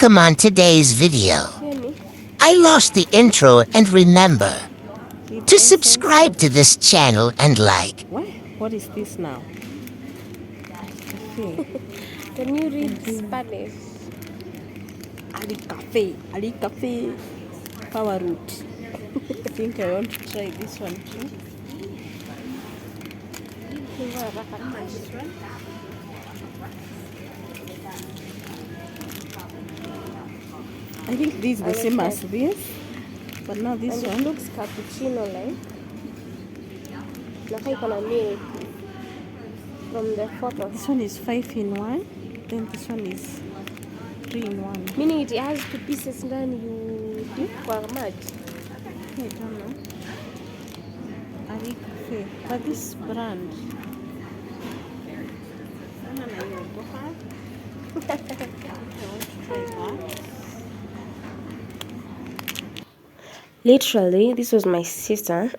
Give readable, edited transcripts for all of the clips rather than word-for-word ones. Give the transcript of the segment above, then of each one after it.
Welcome on today's video. I lost the intro and remember to subscribe to this channel and like. What is this now? Can you read Spanish? Ali cafe, power root. I think I want to try this one too. I think this is the same as this, but now this one looks cappuccino like. Like on a milk from the photo. This one is 5 in 1, then this one is 3 in 1. Meaning it has 2 pieces ndani you dip kwa maji. I don't know. Ali cafe, but this brand. I want to try that. Literally, this was my sister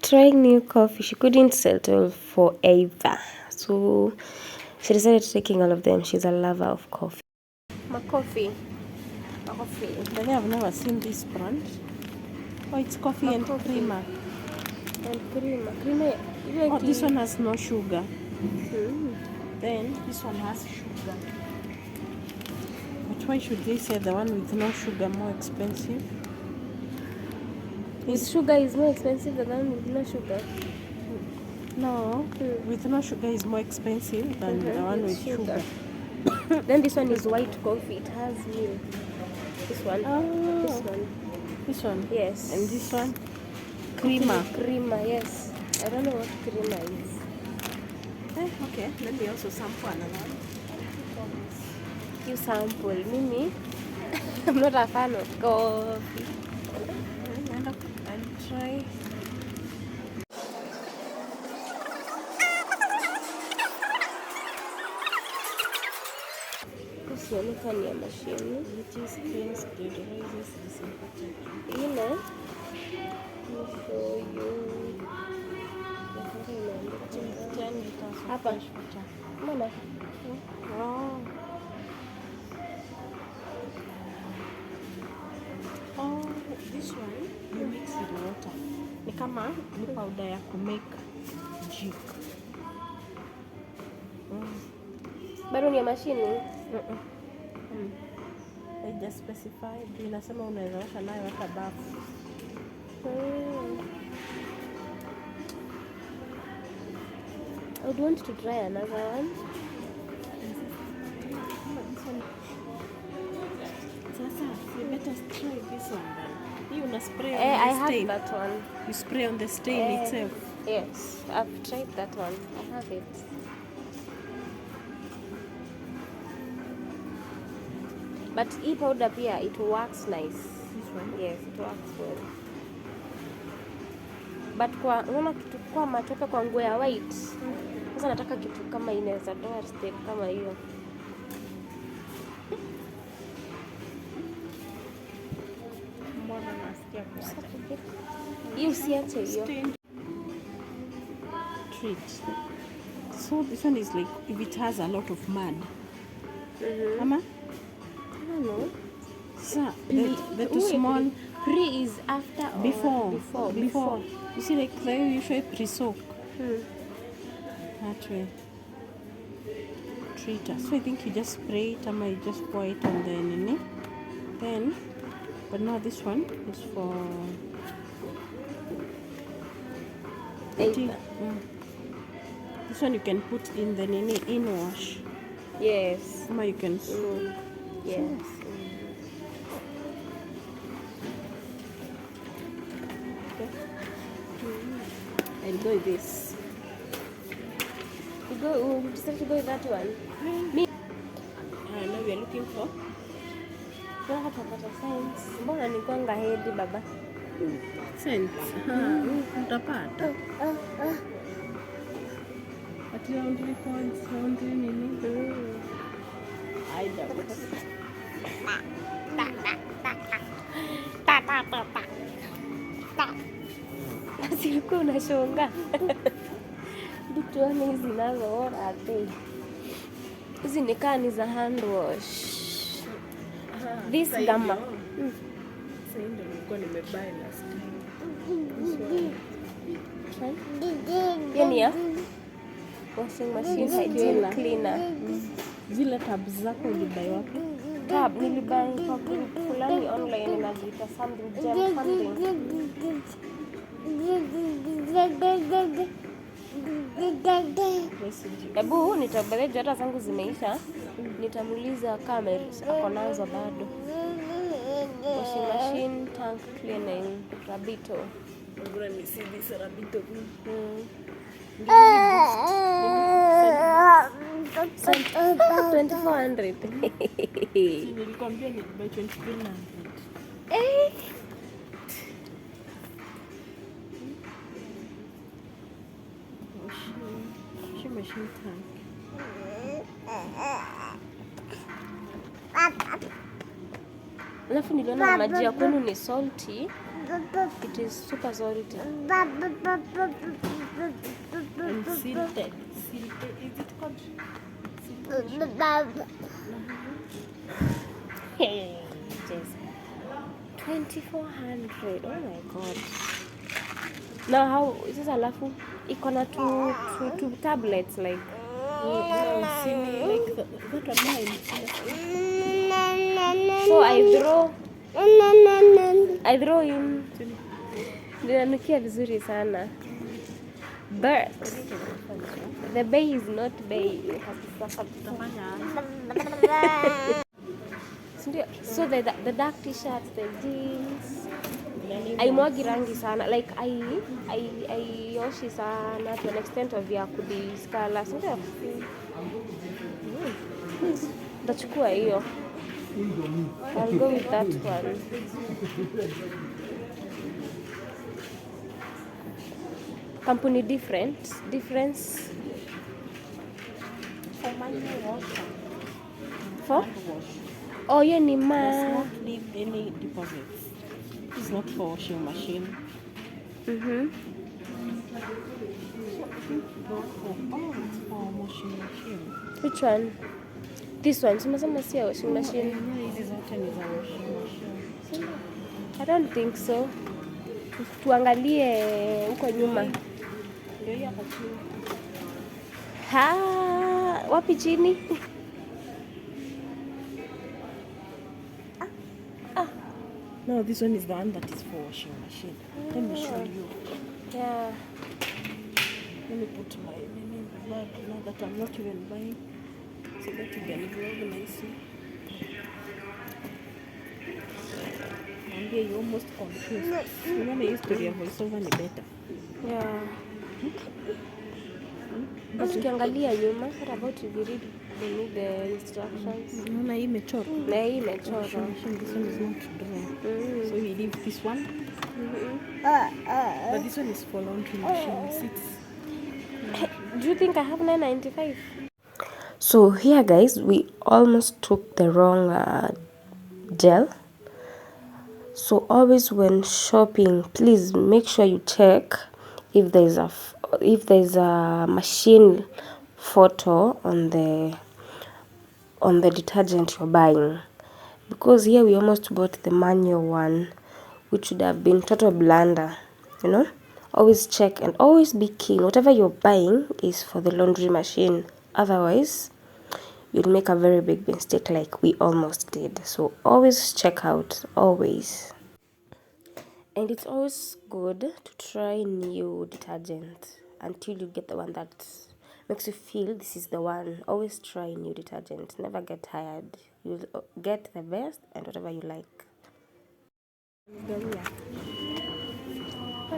trying new coffee. She couldn't settle forever, so she decided to taking all of them. She's a lover of coffee. Coffee. But I've never seen this brand. Oh, it's coffee and creamer. And creamer. Oh, this one has no sugar. Then this one has sugar. But why should they say the one with no sugar more expensive? With sugar is more expensive than the one with no sugar? No, with no sugar is more expensive than the one with sugar. Then this one is white coffee. It has milk. This one. Oh. This one? Yes. And this one? Creamer. Creamer, yes. I don't know what creamer is. Okay, let me also sample another one. You sample. Mimi, I'm not a fan of coffee. I'll try. Sionekani ya mashini. Which is cleans, deodorizes, disinfectant. Ile. I'll show you. Hapa. Mbona? Oh, this one you mix with water. Ni kama ni powder ya kumake jik. Bado ni ya mashini? I just specify. Inasema unaweza washa nayo hata bafu. I would want to try another one. Sasa, you better try this one then. You una spray on I the stain. have that one. You spray on the stain itself. Yes, I've tried that one. I have it. But hii powder pia, it works nice. This one? Yes, it works well. But kwa unaona kitu kwa matope kwa nguo ya white. Sasa nataka kitu kama inaweza doa step kama hiyo. Mbona nasikia kuacha? Hiyo usiache hiyo. Treat. So this one is like if it has a lot of mud. Mama? I don't know. So the too small. Pre is after or before. You see, like they usually pre-soak. That way. Treater. So I think you just spray it, and you just pour it on the nini. Then, but now this one is for. This one you can put in the nini in wash. Yes. Or you can soak. Yes. I'll go with this. You decided to go with that one? Me? Now we are looking for Tunapata science. Mbona nikwanga hedi baba? sense. Utapata. At laundry points, laundry nini? I doubt. Silikuwa unashonga. Tuone hizi nazo ora ate. Hizi ni kani za hand wash. This gamma. Sasa ndio nilikuwa nimebuy last time. Yani ya washing machine hygiene cleaner. Zile tabs zako ulibuy wapi? Tab nilibuy kwa group fulani online inajiita something gem something. Ebu nitabeleje hata zangu zimeisha. Nitamuuliza kamera ako nazo bado. Washing machine, tank cleaning, Rabito. Mbona ni see this Rabito. 2400. Nilikwambia ni buy 2300. Washing machine tank. Alafu niliona maji ya kwenu ni salty. It is super salty. And silted. Silted. Is it called? Hey, just 2400. Oh my god. Now how is this alafu iko na two tablets like See me like that one. so I throw in. Ninanukia vizuri sana. But the bay is not bay. So the dark t-shirts, the jeans. Aimwagi rangi sana. Like I yoshi sana to an extent of ya kudiskala. Sindio? Ndachukua hiyo. I'll go with that one. Company difference. For manual wash. For? Oh, yeah, ni Does ma. not leave any deposits. It's not for washing machine. Mhm. Oh, it's for washing machine. Which one? This one. Sema si washing machine. Hizi zote ni za washing machine. I don't think so. Tuangalie huko nyuma. Ndio hii hapa chini. Ha, wapi chini? No, this one is the one that is for washing machine. Let me show you. Yeah. Let me put my name in the bag now that I'm not even buying. So that you can vlog nicely. Mwambie you almost confused. Unaona hii story ya voiceover ni better. Yeah. But tukiangalia nyuma, what about if you read the instructions? Unaona hii imechorwa. Na hii imechorwa. Washing machine, this one is not drawn. So we leave this one. But this one is for laundry machine. Do you think I have 995? So here guys, we almost took the wrong gel. So always when shopping, please make sure you check if there's a machine photo on the detergent you're buying, because here we almost bought the manual one, which would have been total blunder. You know, always check and always be keen. Whatever you're buying is for the laundry machine, otherwise you'll make a very big mistake like we almost did. So always check out, always. And it's always good to try new detergent until you get the one that makes you feel this is the one. Always try new detergent. Never get tired. You'll get the best and whatever you like.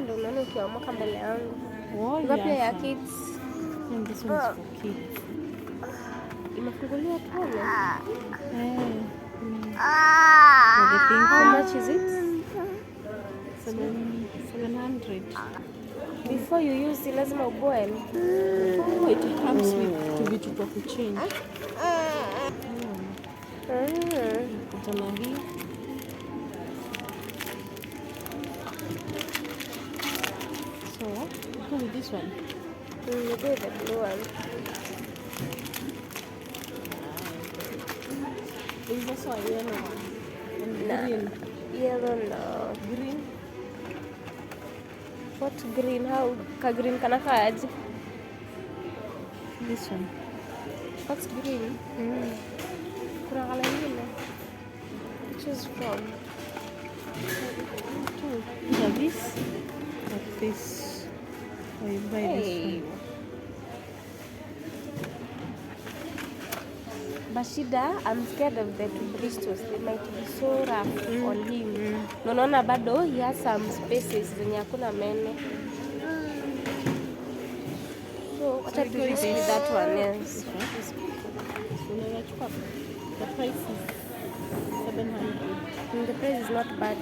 Ndio unaona ukiamuka mbele yangu. Play ya kids. And this one is for kids. Imefunguliwa pale. How much is it? 700. Before you use it, lazima uboil. Oh, it comes with vitu vya kuchange. Kutana hii. So, go with this one. You do the blue one. There's also a yellow one. And Nah. green. Yellow, no. Green. What green? How? Ka green kanakaaje? This one. What's green? Kuna kala ingine. Choose from. Two. Either this or this. Or you buy this Hey. one. Bashida, I'm scared of the two bristles. They might be so rough on him. Naona bado he has some spaces zenye hakuna meno. So what I do Sorry, this this. with that one? Yes. Unaweza chukua. The price is 700. The price is not bad.